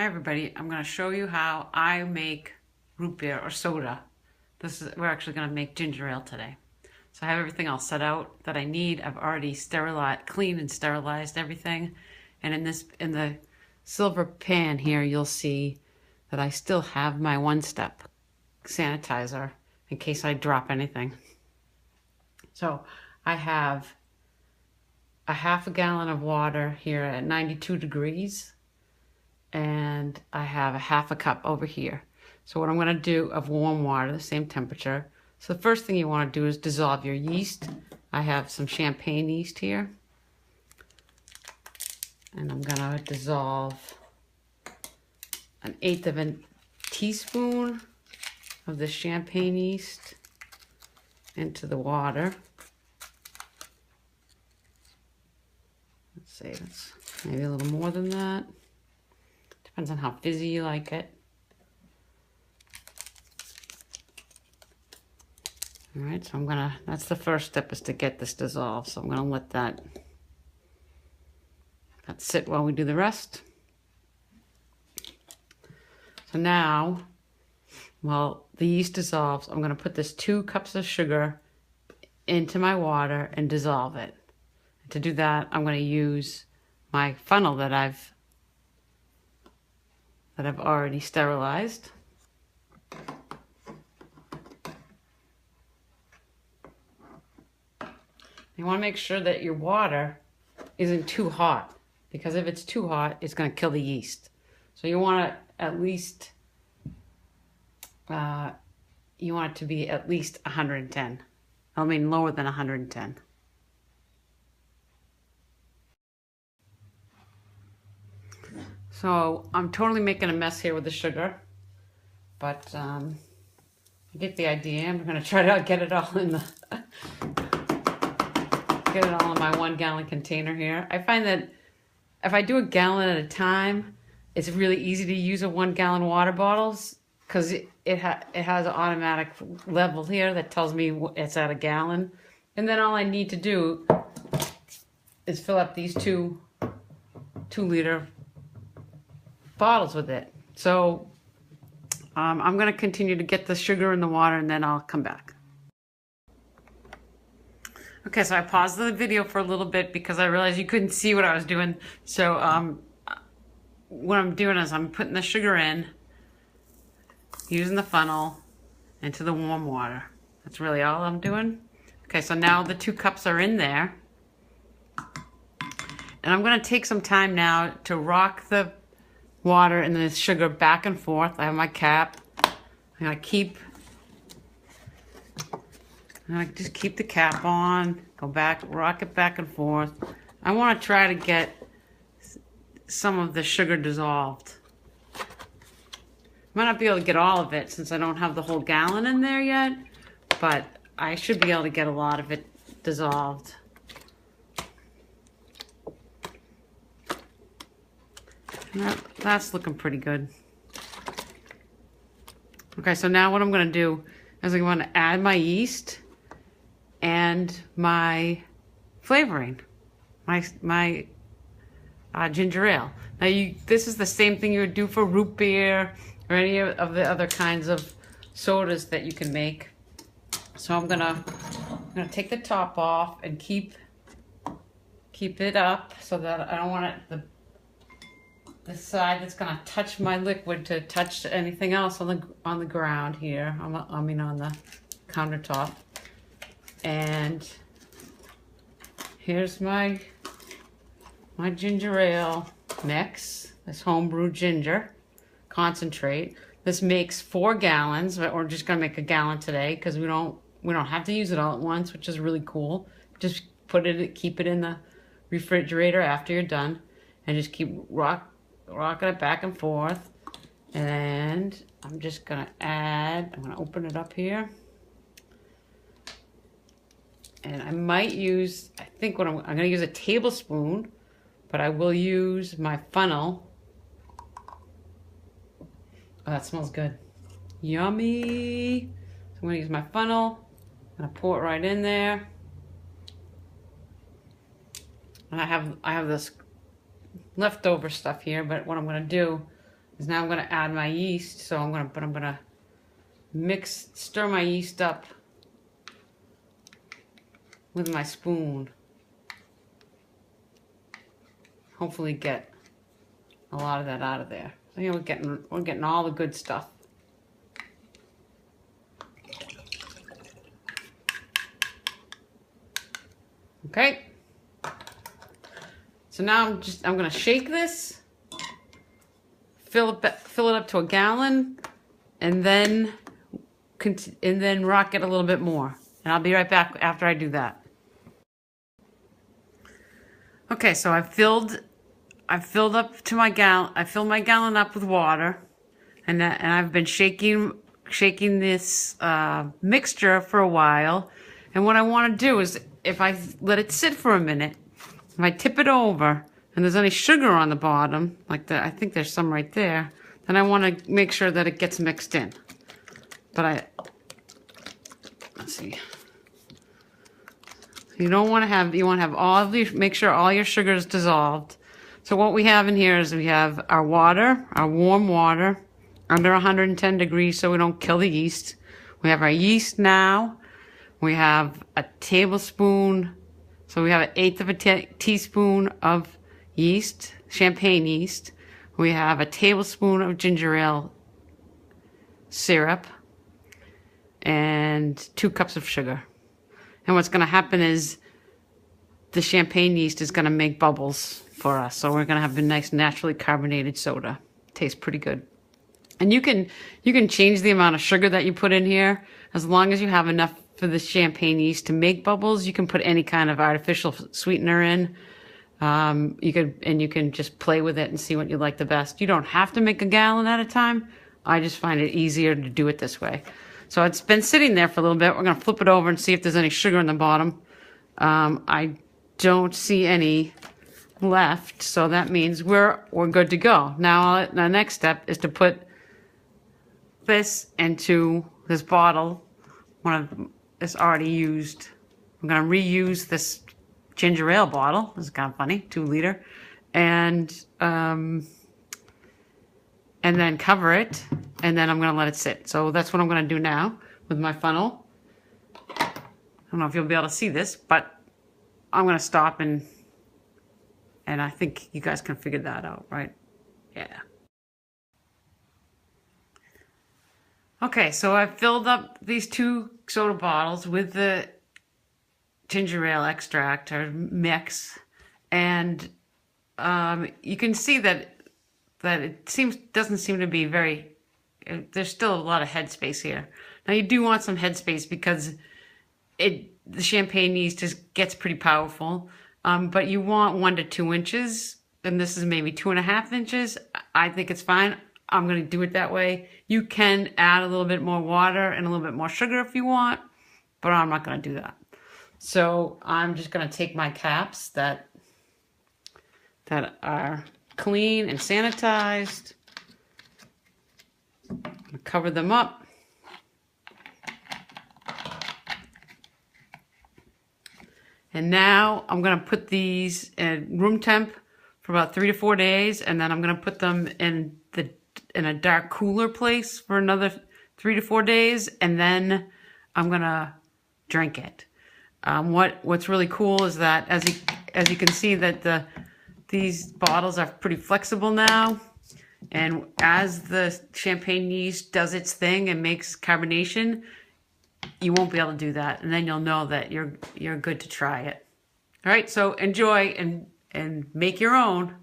Hi everybody, I'm going to show you how I make root beer or soda. We're actually going to make ginger ale today. So I have everything all set out that I need. I've already cleaned and sterilized everything. And in the silver pan here, you'll see that I still have my one-step sanitizer in case I drop anything. So I have a half a gallon of water here at 92 degrees. And I have a half a cup over here. So what I'm going to do of warm water, the same temperature. So the first thing you want to do is dissolve your yeast. I have some champagne yeast here. And I'm going to dissolve 1/8 of a teaspoon of the champagne yeast into the water. Let's see, that's maybe a little more than that. Depends on how fizzy you like it. All right, so that's the first step, is to get this dissolved. So I'm gonna let that sit while we do the rest. So now, while the yeast dissolves, I'm gonna put this 2 cups of sugar into my water and dissolve it. And to do that, I'm gonna use my funnel that I've already sterilized. You want to make sure that your water isn't too hot, because if it's too hot, it's going to kill the yeast. So you want to at least, you want it to be at least 110. I mean lower than 110. So I'm totally making a mess here with the sugar, but you get the idea. I'm going to try to get it all in my 1 gallon container here. I find that if I do a gallon at a time, it's really easy to use a 1 gallon water bottles, because it has an automatic level here that tells me it's at a gallon. And then all I need to do is fill up these 2-liter bottles with it. So I'm going to continue to get the sugar in the water, and then I'll come back. Okay, so I paused the video for a little bit because I realized you couldn't see what I was doing. So what I'm doing is I'm putting the sugar in, using the funnel into the warm water. That's really all I'm doing. Okay, so now the 2 cups are in there. And I'm going to take some time now to rock the water and the sugar back and forth. I have my cap. I'm going to just keep the cap on, go back, rock it back and forth. I want to try to get some of the sugar dissolved. Might not be able to get all of it since I don't have the whole gallon in there yet, but I should be able to get a lot of it dissolved. That's looking pretty good. Okay, so now what I'm going to do is I'm going to add my yeast and my flavoring, my ginger ale. Now this is the same thing you would do for root beer or any of the other kinds of sodas that you can make. So I'm gonna take the top off and keep it up so that I don't want it the side that's gonna touch my liquid to touch anything else on the ground here. I mean on the countertop. And here's my ginger ale mix. This homebrew ginger concentrate. This makes 4 gallons, but we're just gonna make a gallon today because we don't have to use it all at once, which is really cool. Just keep it in the refrigerator after you're done, and just keep rocking it back and forth. And I'm just gonna open it up here. And I might use, I think I'm gonna use a tablespoon, but I will use my funnel. Oh, that smells good. Yummy. So I'm gonna use my funnel. I'm gonna pour it right in there. And I have this leftover stuff here, but what I'm going to do is now I'm going to add my yeast. So I'm going to stir my yeast up with my spoon. Hopefully get a lot of that out of there. So, you know, we're getting all the good stuff. Okay. So now I'm going to shake this, fill it up to a gallon, and then rock it a little bit more. And I'll be right back after I do that. Okay, so I filled up to my gallon. I filled my gallon up with water, and I've been shaking this mixture for a while. And what I want to do is, if I let it sit for a minute, if I tip it over and there's any sugar on the bottom, like that, I think there's some right there, then I want to make sure that it gets mixed in. But let's see. You want to have all of these, make sure all your sugar is dissolved. So what we have in here is we have our water, our warm water, under 110 degrees so we don't kill the yeast. We have our yeast now. We have a tablespoon, so we have 1/8 of a teaspoon of yeast, champagne yeast. We have a tablespoon of ginger ale syrup and 2 cups of sugar. And what's going to happen is the champagne yeast is going to make bubbles for us. So we're going to have a nice naturally carbonated soda. Tastes pretty good. And you can change the amount of sugar that you put in here as long as you have enough for the champagne yeast to make bubbles. You can put any kind of artificial sweetener in. You can just play with it and see what you like the best. You don't have to make a gallon at a time. I just find it easier to do it this way. So it's been sitting there for a little bit. We're going to flip it over and see if there's any sugar in the bottom. I don't see any left, so that means we're good to go. Now the next step is to put this into this bottle. It's already used. I'm going to reuse this ginger ale bottle. This is kind of funny, 2 liter, and then cover it, and then I'm going to let it sit. So that's what I'm going to do now with my funnel. I don't know if you'll be able to see this, but I'm going to stop and I think you guys can figure that out, right? Yeah. Okay, so I've filled up these 2 soda bottles with the ginger ale extract or mix, and you can see that it doesn't seem to be very. There's still a lot of headspace here. Now you do want some headspace because the champagne yeast just gets pretty powerful, but you want 1 to 2 inches, and this is maybe 2.5 inches. I think it's fine. I'm going to do it that way. You can add a little bit more water and a little bit more sugar if you want, but I'm not going to do that. So I'm just going to take my caps that are clean and sanitized, cover them up, and now I'm going to put these in room temp for about 3 to 4 days, and then I'm going to put them in a dark cooler place for another 3 to 4 days, and then I'm going to drink it. What's really cool is that as you can see that these bottles are pretty flexible now, and as the champagne yeast does its thing and makes carbonation, you won't be able to do that, and then you'll know that you're good to try it. All right, so enjoy and make your own.